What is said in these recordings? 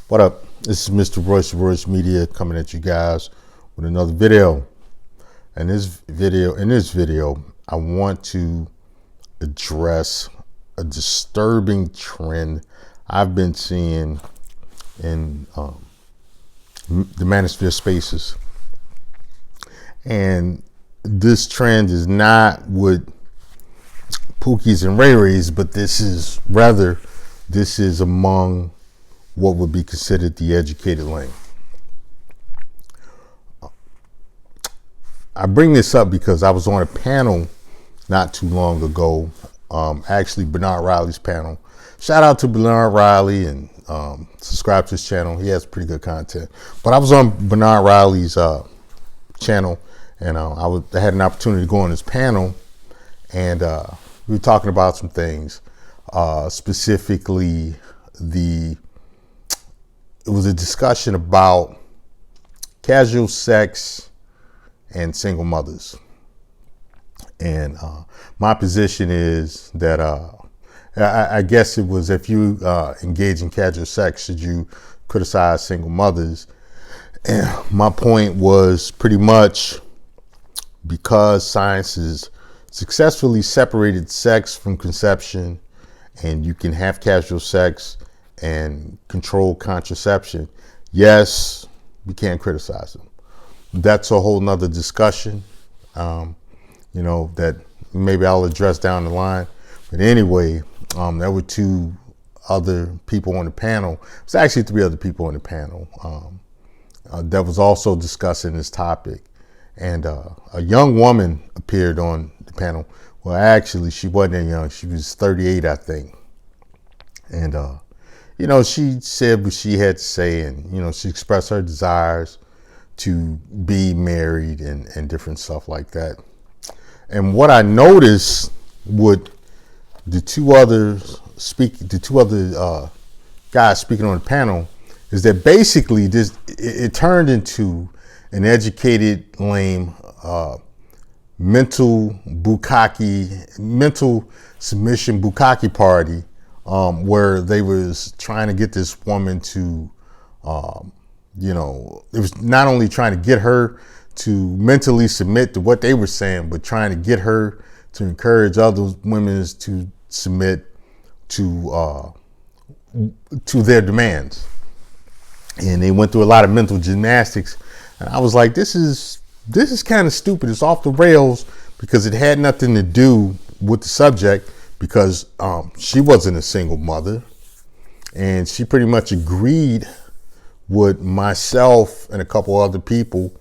What up? This is Mr. Royce Media coming at you guys with another video. In this video, I want to address a disturbing trend I've been seeing in the manosphere spaces. And this trend is not with Pookies and Ray Rays, but this is among what would be considered the educated lane. I bring this up because I was on a panel not too long ago, actually Bernard Riley's panel. Shout out to Bernard Riley and subscribe to his channel. He has pretty good content. But I was on Bernard Riley's channel, and I had an opportunity to go on his panel, and we were talking about some things, specifically it was a discussion about casual sex and single mothers. And my position is that I guess it was, if you engage in casual sex, should you criticize single mothers? And my point was pretty much, because science has successfully separated sex from conception, and you can have casual sex and control contraception, yes, we can't criticize them. That's a whole nother discussion, that maybe I'll address down the line. But anyway, there were two other people on the panel. It's actually three other people on the panel that was also discussing this topic. And a young woman appeared on the panel. Well, actually, she wasn't that young. She was 38, I think. And, she said what she had to say, and, she expressed her desires to be married and different stuff like that. And what I noticed with the two other guys speaking on the panel is that basically it turned into an educated, lame, mental submission Bookaki party, where they was trying to get this woman to, it was not only trying to get her to mentally submit to what they were saying, but trying to get her to encourage other women to submit to their demands. And they went through a lot of mental gymnastics. And I was like, this is kind of stupid. It's off the rails, because it had nothing to do with the subject, because she wasn't a single mother. And she pretty much agreed with myself and a couple other people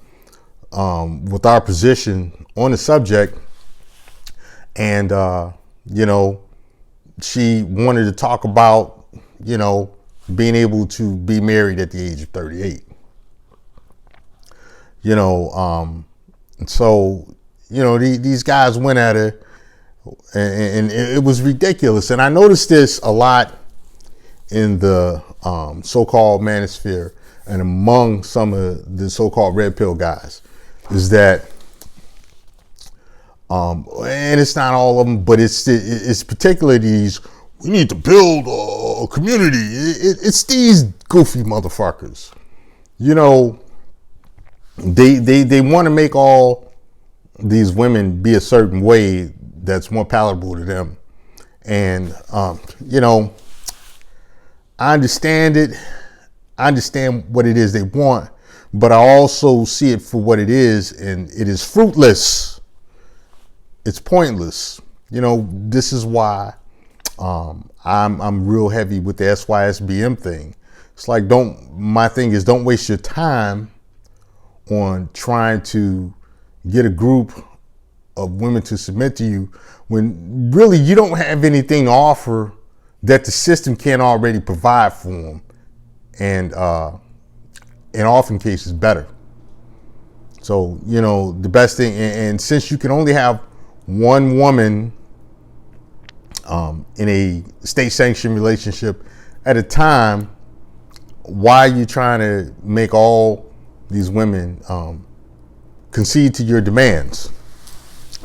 with our position on the subject. And, she wanted to talk about, being able to be married at the age of 38. So, these guys went at her, and it was ridiculous. And I noticed this a lot in the so-called manosphere and among some of the so-called red pill guys, is that, and it's not all of them, but it's particularly these, we need to build a community. It's these goofy motherfuckers. They want to make all these women be a certain way that's more palatable to them. And, I understand it. I understand what it is they want, but I also see it for what it is, and it is fruitless. It's pointless. This is why I'm real heavy with the SYSBM thing. It's like, my thing is, don't waste your time on trying to get a group of women to submit to you when really you don't have anything to offer that the system can't already provide for them, and in often cases better. So, the best thing, and since you can only have one woman in a state-sanctioned relationship at a time, why are you trying to make all these women concede to your demands?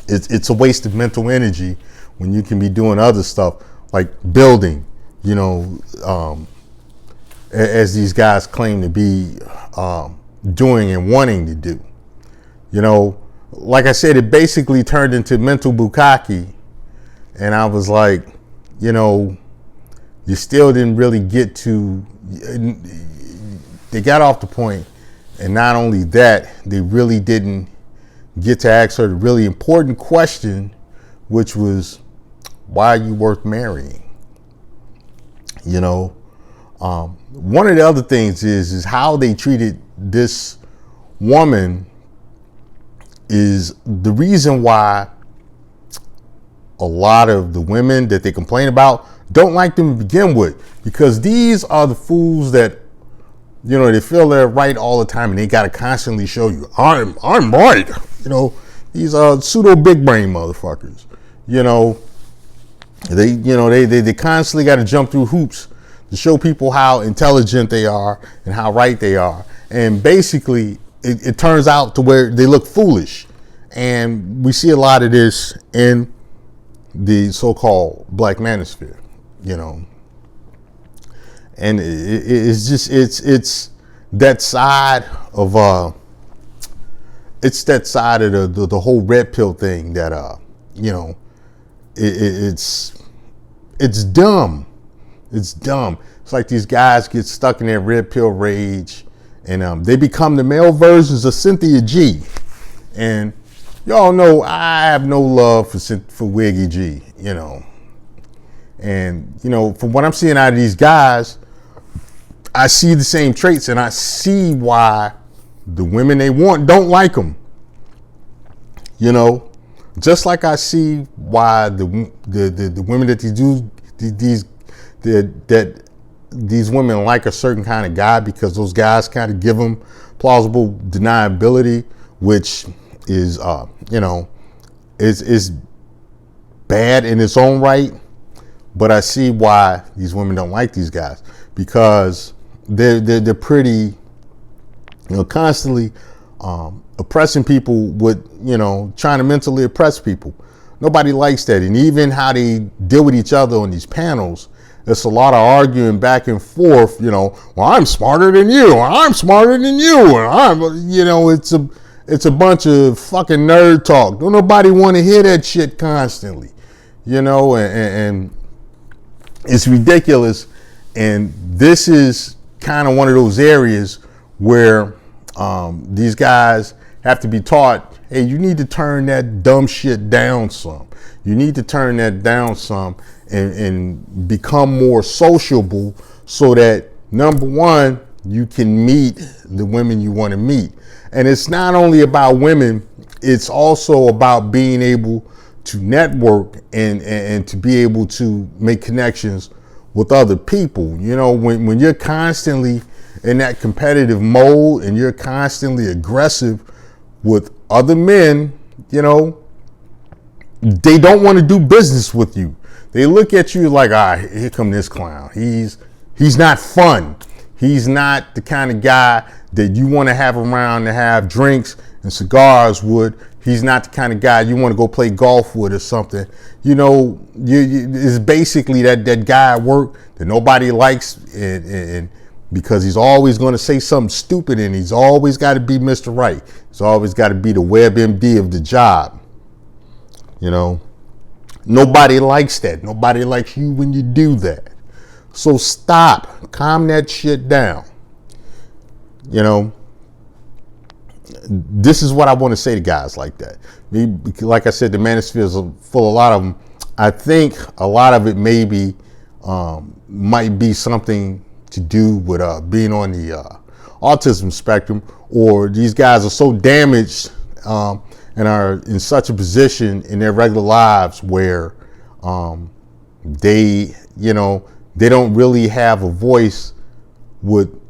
It's a waste of mental energy when you can be doing other stuff like building, as these guys claim to be doing and wanting to do. You know, like I said, it basically turned into mental bukkake. And I was like, you know, you still didn't really get to, they got off the point. And not only that, they really didn't get to ask her the really important question, which was, why are you worth marrying? You know, one of the other things is how they treated this woman is the reason why a lot of the women that they complain about don't like them to begin with, because these are the fools that, you know, they feel they're right all the time and they got to constantly show you, I'm right. You know, these are pseudo big brain motherfuckers. You know, they constantly got to jump through hoops to show people how intelligent they are and how right they are. And basically it turns out to where they look foolish. And we see a lot of this in the so-called black manosphere, you know. And it's just, it's that side of, it's that side of the whole red pill thing that, you know, it's dumb. It's dumb. It's like these guys get stuck in their red pill rage and they become the male versions of Cynthia G. And y'all know I have no love for Wiggy G, you know. And, you know, from what I'm seeing out of these guys, I see the same traits and I see why the women they want don't like them. You know, just like I see why the women that these women like a certain kind of guy, because those guys kind of give them plausible deniability, which is, you know, is bad in its own right. But I see why these women don't like these guys, because they're pretty, you know, constantly oppressing people with, you know, trying to mentally oppress people. Nobody likes that. And even how they deal with each other on these panels, there's a lot of arguing back and forth, you know, well, I'm smarter than you, or I'm smarter than you, and I'm, you know, it's a bunch of fucking nerd talk. Don't nobody want to hear that shit constantly, you know, and it's ridiculous. And this is kind of one of those areas where these guys have to be taught, hey, you need to turn that dumb shit down some. You need to turn that down some and become more sociable, so that, number one, you can meet the women you want to meet. And it's not only about women, it's also about being able to network and to be able to make connections with other people. You know, when you're constantly in that competitive mode and you're constantly aggressive with other men, you know, they don't want to do business with you. They look at you like, here come this clown. He's not fun. He's not the kind of guy that you want to have around to have drinks and cigars with. He's not the kind of guy you want to go play golf with or something. You know, it's basically that guy at work that nobody likes, and because he's always going to say something stupid, and he's always got to be Mr. Right. He's always got to be the WebMD of the job. You know, nobody likes that. Nobody likes you when you do that. So stop, calm that shit down. You know, this is what I want to say to guys like that. Like I said, the manosphere is full of a lot of them. I think a lot of it maybe might be something to do with being on the autism spectrum, or these guys are so damaged and are in such a position in their regular lives where they, you know, they don't really have a voice with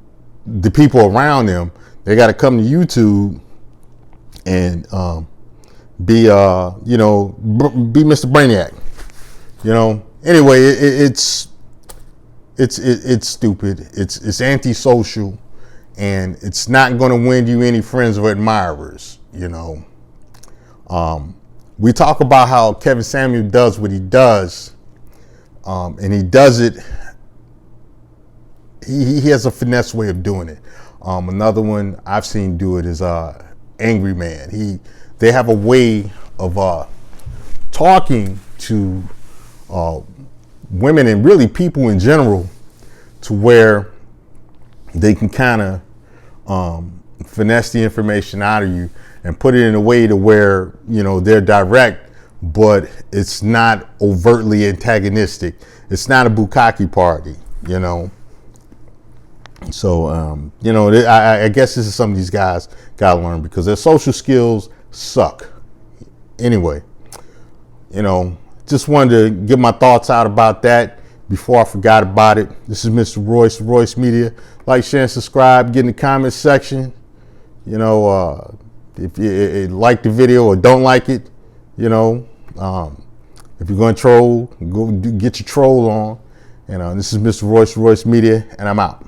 the people around them. They got to come to YouTube and be, you know, be Mr. Brainiac. You know. Anyway, it's stupid. It's antisocial, and it's not going to win you any friends or admirers. You know. We talk about how Kevin Samuel does what he does, and he does it he has a finesse way of doing it. Another one I've seen do it is Angry Man. They have a way of talking to women and really people in general, to where they can kind of finesse the information out of you and put it in a way to where, you know, they're direct, but it's not overtly antagonistic. It's not a Bookaki party, you know. So, you know, I guess this is something these guys got to learn, because their social skills suck. Anyway, you know, just wanted to get my thoughts out about that before I forgot about it. This is Mr. Royce Media. Like, share, and subscribe. Get in the comment section. You know, if you like the video or don't like it, you know, if you're going to troll, go get your troll on. And this is Mr. Royce Media, and I'm out.